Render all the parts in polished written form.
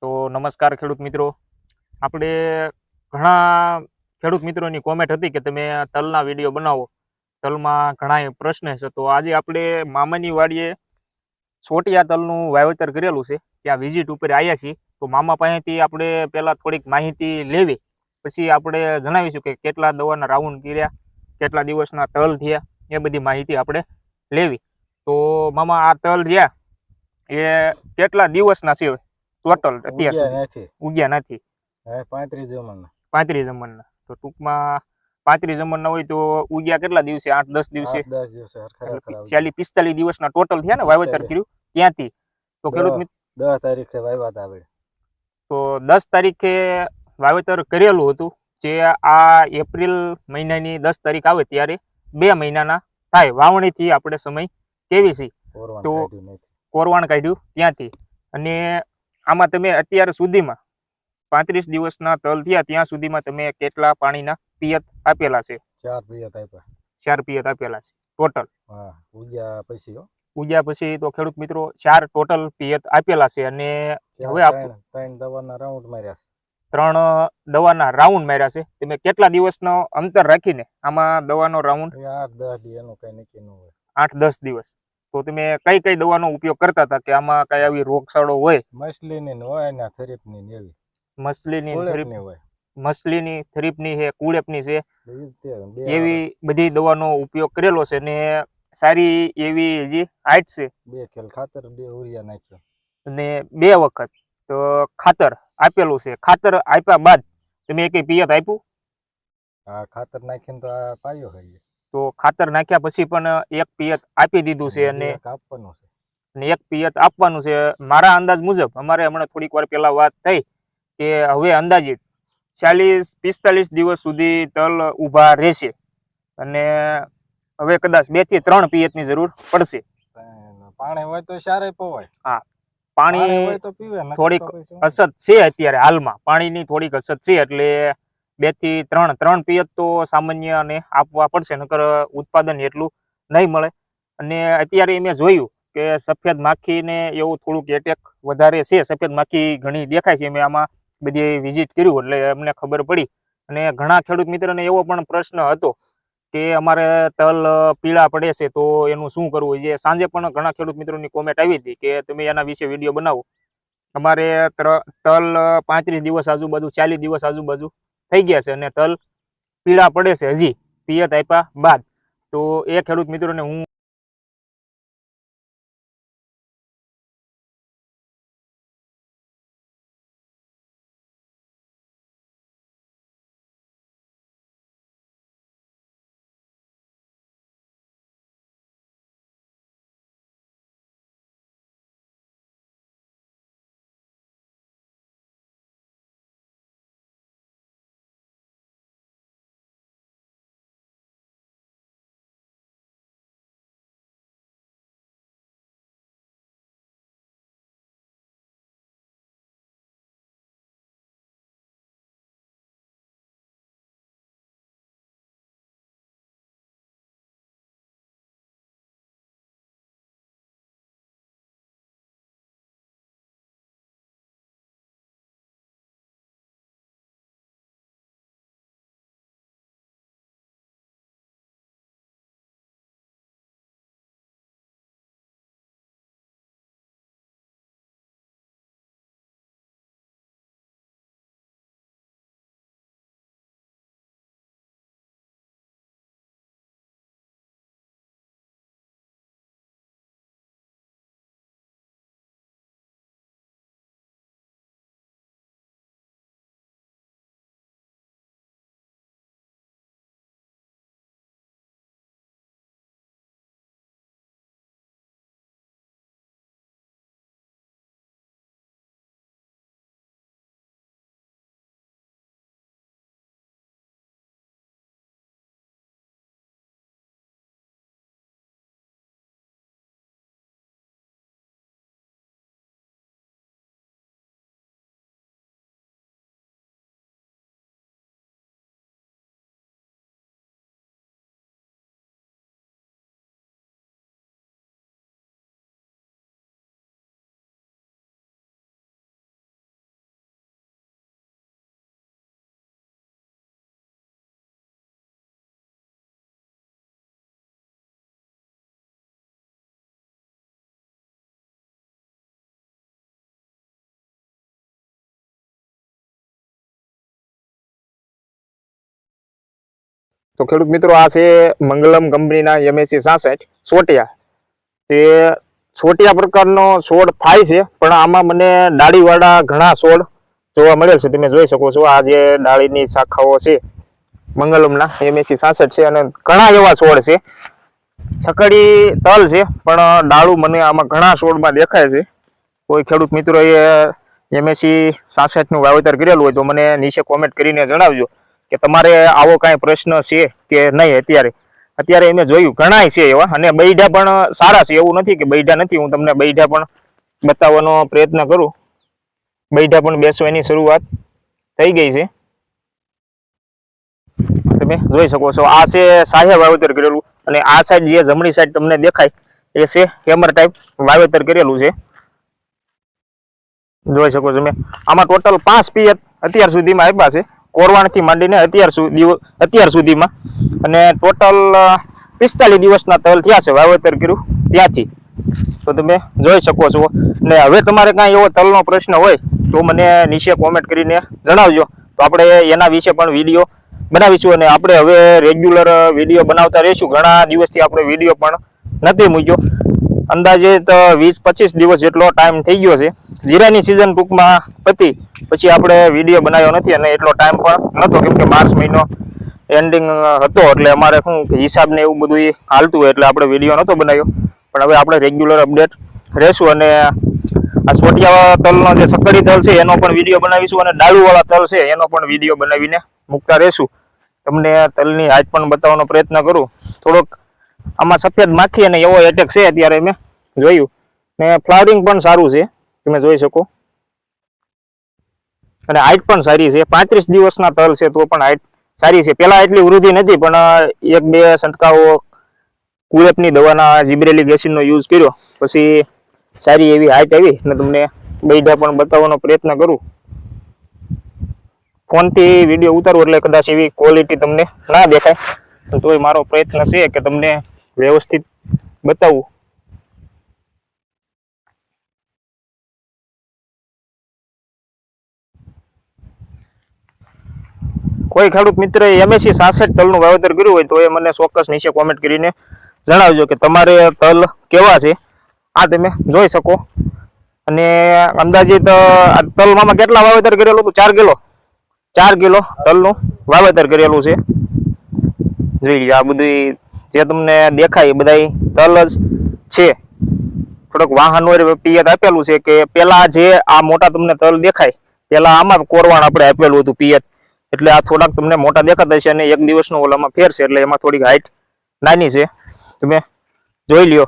તો નમસ્કાર ખેડૂત મિત્રો. આપણે ઘણા ખેડૂત મિત્રોની કોમેન્ટ હતી કે તમે તલના વિડીયો બનાવો, તલમાં ઘણા પ્રશ્ન છે. તો આજે આપણે મામાની વાડીએ છોટિયા તલનું વાવેતર કરેલું છે, ત્યાં વિઝિટ ઉપર આવ્યા છીએ. તો મામા પાસેથી આપણે પહેલાં થોડીક માહિતી લેવી, પછી આપણે જણાવીશું કે કેટલા દવાના રાઉન્ડ કર્યા, કેટલા દિવસના તલ થયા, એ બધી માહિતી આપણે લેવી. તો મામા, આ તલ રહ્યા એ કેટલા દિવસના છે ટોટલ અત્યાર સુધી? ઉગ્યા નથી. 35 જમણના. તો ટૂંકમાં 35 જમણના હોય તો ઉગ્યા કેટલા દિવસે? 8-10 દિવસે. 40-45 દિવસના ટોટલ થયા ને વાવેતર કર્યું ત્યાંથી. તો ખેડૂત 10 તારીખે વાવ્યા હતા આપણે. તો 10 તારીખે વાવેતર કરેલું હતું, જે આ એપ્રિલ મહિનાની 10 તારીખ આવે ત્યારે 2 મહિનાના થાય. વાવણીથી આપણે સમય કેવી છે તો કોરવાણ કાઢ્યું ત્યાંથી. અને આમાં તમે અત્યાર સુધીમાં 35 દિવસના તલ થયા ત્યાં સુધીમાં તમે કેટલા પાણીના પિયત આપેલા છે? 4 પિયત આપ્યા. 4 પિયત આપેલા છે ટોટલ. ઉગ્યા પછી તો ખેડૂત મિત્રો 4 ટોટલ પિયત આપેલા છે. અને હવે 3 દવાના રાઉન્ડ માર્યા છે. 3 દવાના રાઉન્ડ માર્યા છે. તમે કેટલા દિવસનો અંતર રાખીને આમાં દવાનો રાઉન્ડ? 8-10 દિવસ એનું કઈ નક્કી ન હોય. 8-10 દિવસ. તો તમે કઈ કઈ દવાનો ઉપયોગ કરતા હતા કે આમાં કઈ આવી રોગચાળો હોય? મસલીની હોય ને થરીપની ને એવી. મસલીની થરીપની છે, કુળેપની છે, એવી બધી દવાનો ઉપયોગ કરેલો છે. ને સારી એવી હજી હાઈટ છે. 2 ખેલ ખાતર, 2 ઉરિયા નાખ્યો અને 2 વખત તો ખાતર આપેલું છે. ખાતર આપ્યા બાદ તમે એક પિયત આપ્યું? હા, ખાતર નાખીને તો આ પાયો હોય. તો ખાતર નાખ્યા પછી પણ એક પિયત આપી દીધું છે અને આપવાનું છે. અને એક પિયત આપવાનું છે. મારા અંદાજ મુજબ અમારે હમણાં થોડીક વાર પહેલા વાત થઈ કે હવે અંદાજિત 40-45 દિવસ સુધી તલ ઊભા રહેશે અને હવે કદાચ 2 થી 3 પિયતની જરૂર પડશે. પાણી હોય તો સારે પવાય. હા, પાણી હોય તો પીવે. થોડીક અછત છે અત્યારે હાલમાં, પાણીની થોડીક અછત છે. એટલે 2 થી 3 પિયત તો સામાન્ય અને આપવા પડશે, નકર ઉત્પાદન એટલું નહીં મળે. અને અત્યારે મેં જોયું કે સફેદ માખીને એવું થોડુંક એટેક વધારે છે. સફેદ માખી ઘણી દેખાય છે. મેં આમાં બધી વિઝિટ કર્યું એટલે અમને ખબર પડી. અને ઘણા ખેડૂત મિત્રોને એવો પણ પ્રશ્ન હતો કે અમારે તલ પીળા પડે છે તો એનું શું કરવું? જે સાંજે પણ ઘણા ખેડૂત મિત્રોની કોમેન્ટ આવી હતી કે તમે એના વિશે વિડીયો બનાવો. અમારે તલ 35 દિવસ આજુબાજુ, 40 દિવસ આજુબાજુ થઈ ગયા છે અને તલ પીળા પડે છે હજી પિયત આપ્યા બાદ. તો એ ખેડૂત મિત્રોને હું તો ખેડૂત મિત્રો આ છે મંગલમ કંપનીના MSC 66 સોટિયા. તે સોટિયા પ્રકારનો છોડ થાય છે, પણ આમાં મને ડાળીવાળા ઘણા છોડ જોવા મળેલ છે. તમે જોઈ શકો છો આ જે ડાળીની શાખાઓ છે મંગલમના MSC 66 છે, અને ઘણા એવા છોડ છે. છકડી તલ છે, પણ ડાળું મને આમાં ઘણા છોડમાં દેખાય છે. કોઈ ખેડૂત મિત્રોએ MSC 66 નું વાવેતર કરેલું હોય તો મને નીચે કોમેન્ટ કરીને જણાવજો કે તમારે આવો કાંઈ પ્રશ્ન છે કે નહીં. અત્યારે મેં જોયું ઘણાય છે એવા, અને બૈડા પણ સારા છે, એવું નથી કે બૈડા નથી. હું તમને બૈડા પણ બતાવવાનો પ્રયત્ન કરું. બૈડા પણ બેસવાની શરૂઆત થઈ ગઈ છે, તમે જોઈ શકો છો. આ છે સાહે વાવેતર કરેલું, અને આ સાઈડ જે જમણી સાઈડ તમને દેખાય એ છે હેમર ટાઈપ વાવેતર કરેલું છે. જોઈ શકો છો તમે. આમાં ટોટલ 5 પિયત અત્યાર સુધીમાં આપ્યા છે, કોરવાણથી માંડીને અત્યાર સુધીમાં, અને ટોટલ 45 દિવસના તલ થયા છે વાવેતર કર્યું ત્યાંથી. તો તમે જોઈ શકો છો. ને હવે તમારે કાંઈ એવો તલનો પ્રશ્ન હોય તો મને નીચે કોમેન્ટ કરીને જણાવજો, તો આપણે એના વિશે પણ વિડીયો બનાવીશું. અને આપણે હવે રેગ્યુલર વિડીયો બનાવતા રહીશું. ઘણા દિવસથી આપણે વિડીયો પણ નથી મૂક્યો. અંદાજે 20-25 દિવસ જેટલો ટાઈમ થઈ ગયો છે. જીરાની સિઝન ટૂંકમાં પતી પછી આપણે વિડીયો બનાવ્યો નથી, અને એટલો ટાઈમ પણ નહોતો, કેમ કે માર્ચ મહિનો એન્ડિંગ હતો, એટલે અમારે શું હિસાબ ને એવું બધું હાલતું હોય, એટલે આપણે વિડીયો નહોતો બનાવ્યો. પણ હવે આપણે રેગ્યુલર અપડેટ રહેશું, અને આ સોટિયા તલનો જે સકડી તલ છે એનો પણ વિડીયો બનાવીશું, અને ડાળુવાળા તલ છે એનો પણ વિડીયો બનાવીને મૂકતા રહેશું. તમને તલની હાઈટ પણ બતાવવાનો પ્રયત્ન કરું. થોડોક આમાં સફેદ માખી અને એવો એટેક છે અત્યારે મેં જોયું, ને ફ્લાવરિંગ પણ સારું છે, તમે જોઈ શકો. અને હાઈટ પણ સારી છે. 35 દિવસના તલ છે તો પણ હાઈટ સારી છે. પેલા એટલી વૃદ્ધિ નથી, પણ 1-2 છંટકાવો કુરેપની દવાના જીબ્રેલિક એસિડનો યુઝ કર્યો પછી સારી એવી હાઈટ આવી, અને તમને બૈડા પણ બતાવવાનો પ્રયત્ન કરું. ફોનથી વિડીયો ઉતારું એટલે કદાચ એવી ક્વોલિટી તમને ના દેખાય, તોય મારો પ્રયત્ન છે કે તમને વ્યવસ્થિત બતાવું. કોઈ ખેડૂત મિત્રએ MSC 66 તલનું વાવેતર કર્યું હોય તો એ મને ચોક્કસ નીચે કોમેન્ટ કરીને જણાવજો કે તમારે તલ કેવા છે. આ તમે જોઈ શકો. અને અંદાજિત તલમાં કેટલા વાવેતર કરેલું હતું? 4 કિલો. 4 કિલો તલનું વાવેતર કરેલું છે. જોઈ લો, આ બધું જે તમને દેખાય એ બધા તલ જ છે. થોડોક વાહન પિયત આપેલું છે કે પેલા જે આ મોટા તમને તલ દેખાય, પેલા આમાં કોરવાણ આપણે આપેલું હતું પિયત, એટલે આ થોડાક તમને મોટા દેખાતા છે, અને 1 દિવસનો ઓલામાં ફેર છે, એટલે એમાં થોડીક હાઈટ નાની છે. તમે જોઈ લ્યો.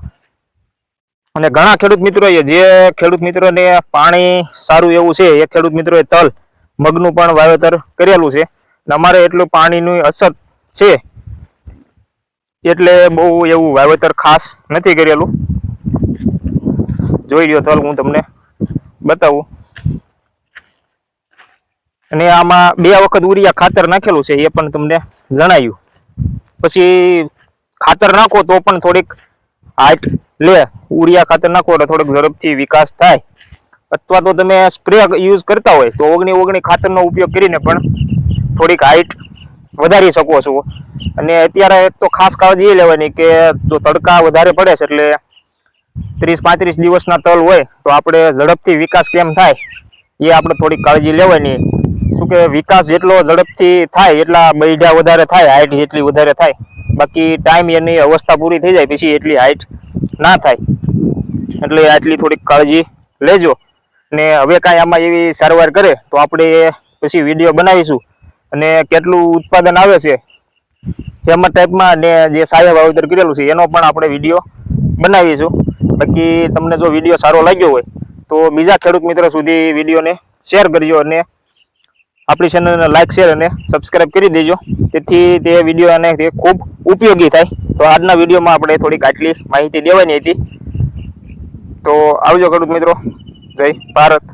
અને ઘણા ખેડૂત મિત્રોએ, જે ખેડૂત મિત્રોને પાણી સારું એવું છે, એ ખેડૂત મિત્રોએ તલ મગનું પણ વાવેતર કરેલું છે. અમારે એટલું પાણીની અછત છે એટલે બહુ એવું વાવેતર ખાસ નથી કરેલું. જોઈ લ્યો તલ, હું તમને બતાવું. અને આમાં 2 વખત ઉરિયા ખાતર નાખેલું છે એ પણ તમને જણાવ્યું. પછી ખાતર નાખો તો પણ થોડીક હાઈટ લે. ઉરિયા ખાતર નાખો એટલે થોડીક ઝડપથી વિકાસ થાય. અથવા તો તમે સ્પ્રે યુઝ કરતા હોય તો 19 ખાતરનો ઉપયોગ કરીને પણ થોડીક હાઈટ વધારી શકો છો. અને અત્યારે તો ખાસ કાળજી એ લેવાની કે જો તડકા વધારે પડે છે, એટલે 30-35 દિવસના તલ હોય તો આપણે ઝડપથી વિકાસ કેમ થાય એ આપણે થોડીક કાળજી લેવાની. શું કે વિકાસ જેટલો ઝડપથી થાય એટલા બૈડા વધારે થાય, હાઈટ જેટલી વધારે થાય. બાકી ટાઈમ એની અવસ્થા પૂરી થઈ જાય પછી એટલી હાઈટ ના થાય, એટલે આટલી થોડીક કાળજી લેજો. ને હવે કાંઈ આમાં એવી સારવાર કરે તો આપણે પછી વિડીયો બનાવીશું, અને કેટલું ઉત્પાદન આવે છે હેમર ટાઈપમાં, અને જે સાહેબ વાવેતર કરેલું છે એનો પણ આપણે વિડીયો બનાવીશું. બાકી તમને જો વિડીયો સારો લાગ્યો હોય તો બીજા ખેડૂત મિત્રો સુધી વિડીયોને શેર કરજો, અને આપણી ચેનલને લાઈક, શેર અને સબસ્ક્રાઇબ કરી દેજો, તેથી તે વિડીયો અને તે ખૂબ ઉપયોગી થાય. તો આજના વિડીયોમાં આપણે થોડીક આટલી માહિતી દેવાની હતી. તો આવજો ખેડૂત મિત્રો. જય ભારત.